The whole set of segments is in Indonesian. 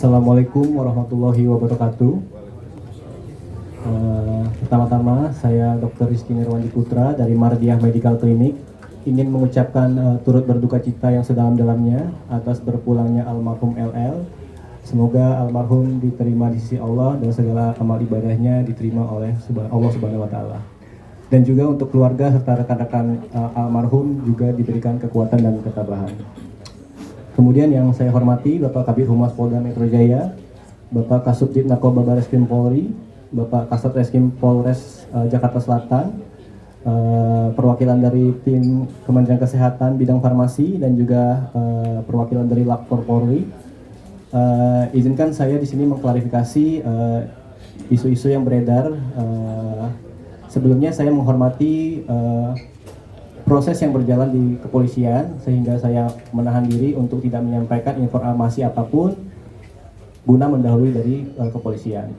Assalamualaikum warahmatullahi wabarakatuh. Pertama-tama saya Dr. Rizky Nirwandi Putra dari Mardiah Medical Clinic ingin mengucapkan turut berduka cita yang sedalam-dalamnya atas berpulangnya almarhum LL. Semoga almarhum diterima di sisi Allah dan segala amal ibadahnya diterima oleh Allah Subhanahu wa Ta'ala. Dan juga untuk keluarga serta rekan-rekan almarhum juga diberikan kekuatan dan ketabahan. Kemudian yang saya hormati Bapak Kabid Humas Polda Metro Jaya, Bapak Kasubdit Narkoba Bareskrim Polri, Bapak Kasat Reskrim Polres Jakarta Selatan, perwakilan dari tim Kementerian Kesehatan bidang farmasi dan juga perwakilan dari Lapor Polri. Izinkan saya di sini mengklarifikasi isu-isu yang beredar. Sebelumnya saya menghormati proses yang berjalan di kepolisian sehingga saya menahan diri untuk tidak menyampaikan informasi apapun guna mendahului dari kepolisian.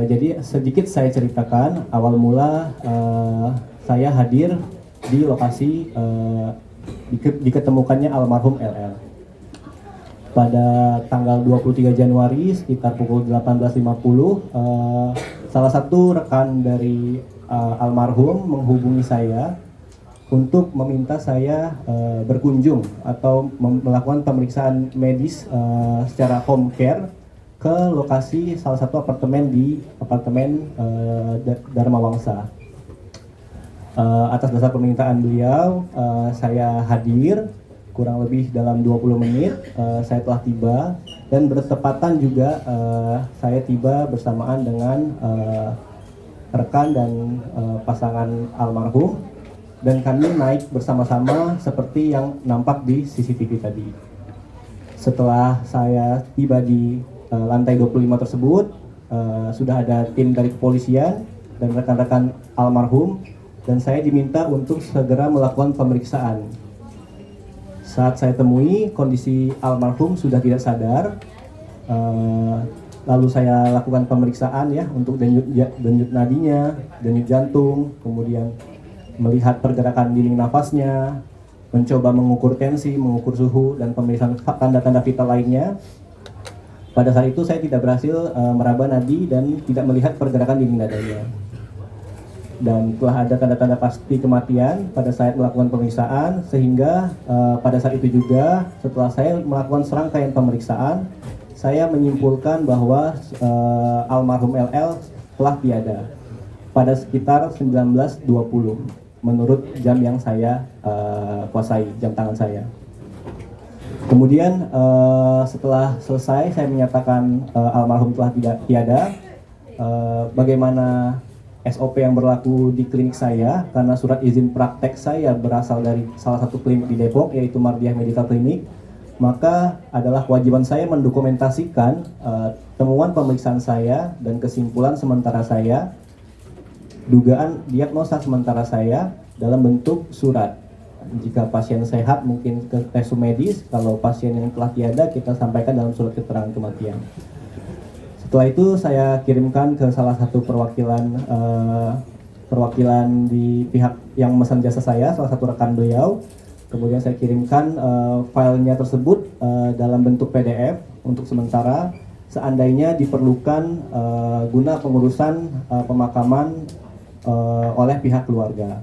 Jadi sedikit saya ceritakan awal mula saya hadir di lokasi diketemukannya almarhum LL. Pada tanggal 23 Januari sekitar pukul 18.50 salah satu rekan dari almarhum menghubungi saya untuk meminta saya berkunjung atau melakukan pemeriksaan medis secara home care ke lokasi salah satu apartemen di apartemen Dharma Wangsa. Atas dasar permintaan beliau, saya hadir kurang lebih dalam 20 menit. Saya telah tiba dan bertepatan juga saya tiba bersamaan dengan rekan dan pasangan almarhum. Dan kami naik bersama-sama seperti yang nampak di CCTV tadi. Setelah saya tiba di lantai 25 tersebut, sudah ada tim dari kepolisian dan rekan-rekan almarhum, dan saya diminta untuk segera melakukan pemeriksaan. Saat saya temui, kondisi almarhum sudah tidak sadar. Lalu saya lakukan pemeriksaan ya untuk denyut nadinya, denyut jantung, kemudian melihat pergerakan dinding nafasnya, mencoba mengukur tensi, mengukur suhu, dan pemeriksaan tanda-tanda vital lainnya. Pada saat itu saya tidak berhasil meraba nadi dan tidak melihat pergerakan dinding dadanya. Dan telah ada tanda-tanda pasti kematian pada saat melakukan pemeriksaan, sehingga pada saat itu juga setelah saya melakukan serangkaian pemeriksaan, saya menyimpulkan bahwa almarhum LL telah tiada pada sekitar 19.20 menurut jam yang saya kuasai, jam tangan saya. Kemudian setelah selesai saya menyatakan almarhum telah tidak tiada. Bagaimana SOP yang berlaku di klinik saya, karena surat izin praktek saya berasal dari salah satu klinik di Depok, yaitu Mardiah Medical Clinic, maka adalah kewajiban saya mendokumentasikan temuan pemeriksaan saya dan kesimpulan sementara saya, dugaan diagnosa sementara saya dalam bentuk surat. Jika pasien sehat mungkin ke tes medis, kalau pasien yang telah tiada kita sampaikan dalam surat keterangan kematian. Setelah itu saya kirimkan ke salah satu perwakilan di pihak yang memesan jasa saya, salah satu rekan beliau. Kemudian saya kirimkan filenya tersebut dalam bentuk PDF untuk sementara, seandainya diperlukan guna pengurusan pemakaman oleh pihak keluarga.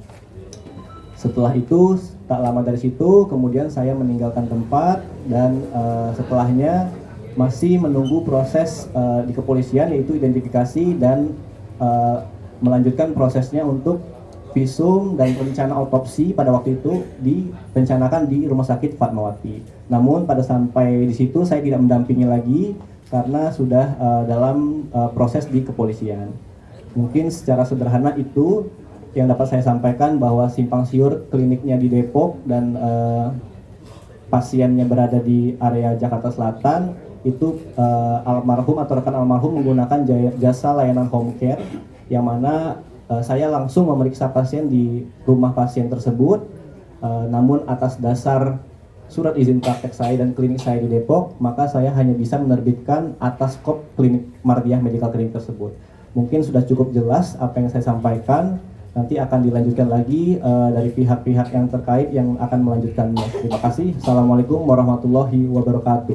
Setelah itu, tak lama dari situ, kemudian saya meninggalkan tempat dan setelahnya masih menunggu proses di kepolisian, yaitu identifikasi dan melanjutkan prosesnya untuk visum dan rencana otopsi pada waktu itu direncanakan di Rumah Sakit Fatmawati. Namun pada sampai di situ saya tidak mendampingi lagi karena sudah dalam proses di kepolisian. Mungkin secara sederhana itu yang dapat saya sampaikan, bahwa simpang siur kliniknya di Depok dan pasiennya berada di area Jakarta Selatan, itu almarhum atau rekan almarhum menggunakan jasa layanan home care, yang mana saya langsung memeriksa pasien di rumah pasien tersebut, namun atas dasar surat izin praktek saya dan klinik saya di Depok, maka saya hanya bisa menerbitkan atas kop klinik Mardiah Medical Clinic tersebut. Mungkin sudah cukup jelas apa yang saya sampaikan. Nanti akan dilanjutkan lagi dari pihak-pihak yang terkait yang akan melanjutkannya. Terima kasih. Assalamualaikum warahmatullahi wabarakatuh.